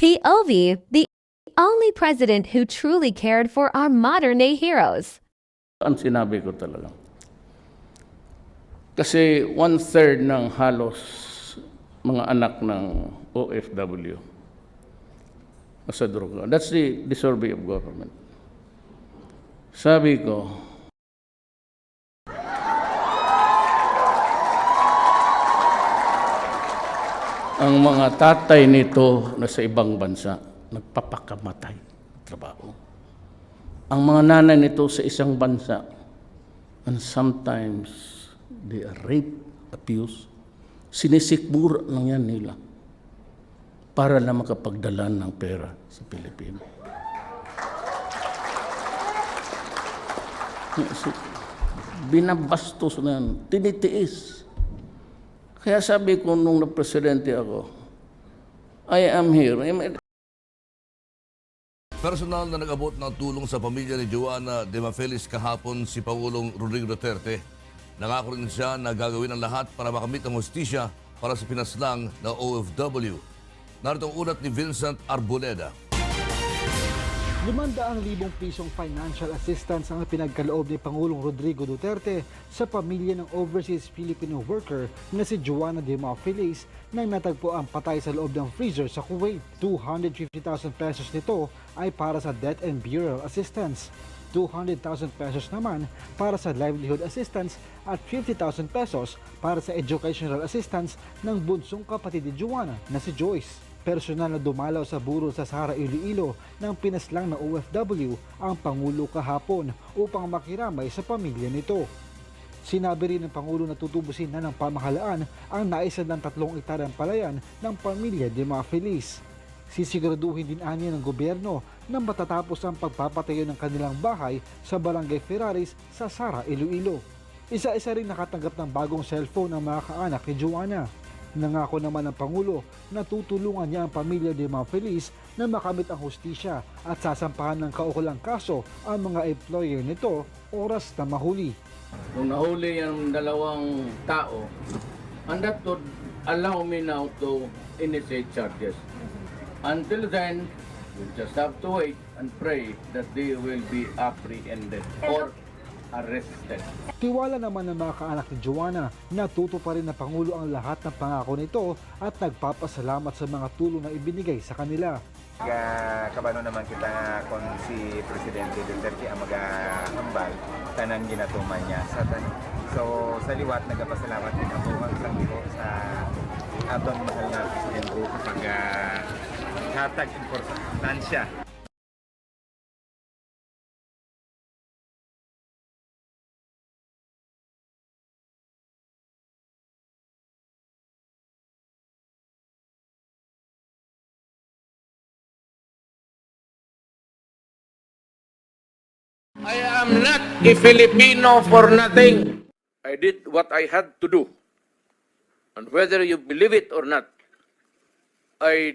POV, the only president who truly cared for our modern-day heroes. Ang sinabi ko talaga. Kasi 1/3 ng halos mga anak ng OFW sa droga. That's the survey of government. Sabi ko, ang mga tatay nito na sa ibang bansa, nagpapakamatay trabaho. Ang mga nanay nito sa isang bansa, and sometimes they are rape, abuse, sinisikmura lang yan nila para na makapagdala ng pera sa Pilipinas. Binabastos na yan, tinitiis. Kaya sabi ko nung na-presidente ako, I am here. Personal na nag-abot ng tulong sa pamilya ni Joanna de Mafelis kahapon si Pangulong Rodrigo Duterte. Nangako rin siya na gagawin ang lahat para makamit ang hustisya para sa pinaslang na OFW. Narito ang ulat ni Vincent Arboleda. 500,000 pisong financial assistance ang pinagkaloob ni Pangulong Rodrigo Duterte sa pamilya ng overseas Filipino worker na si Joanna de Mafelis nang natagpo ang patay sa loob ng freezer sa Kuwait. 250,000 pesos nito ay para sa death and burial assistance. 200,000 pesos naman para sa livelihood assistance at 50,000 pesos para sa educational assistance ng bunsong kapatid ni Joanna na si Joyce. Personal na dumalaw sa burol sa Sara Iloilo ng pinaslang na OFW ang Pangulo kahapon upang makiramay sa pamilya nito. Sinabi rin ng Pangulo na tutubusin na ng pamahalaan ang naisadlang 3 ektaryang palayan ng pamilya de Mafelis. Sisiguraduhin din anya ng gobyerno na matatapos ang pagpapatayo ng kanilang bahay sa Barangay Ferraris sa Sara Iloilo. Isa-isa rin nakatanggap ng bagong cellphone ng mga kaanak ni Joanna. Nangako naman ng Pangulo na tutulungan niya ang pamilya de Mafelis na makamit ang hustisya at sasampahan ng kaukulang kaso ang mga employer nito oras na mahuli. Kung nahuli yung 2 tao, and that would allow me now to initiate charges. Until then, we just have to wait and pray that they will be apprehended or arrested. Tiwala naman ng mga kaanak ni Joanna na tutuparin ng Pangulo ang lahat ng pangako nito at nagpapasalamat sa mga tulong na ibinigay sa kanila. Kabano naman kita nga kung si Presidente Duterte ang mag-ambal tanang ginatuman niya sa tanong. So sa liwat, nagpapasalamat din ako ang sanggito sa aton mahal na Presidente kapag hatag importansya. I am not a Filipino for nothing. I did what I had to do. And whether you believe it or not, I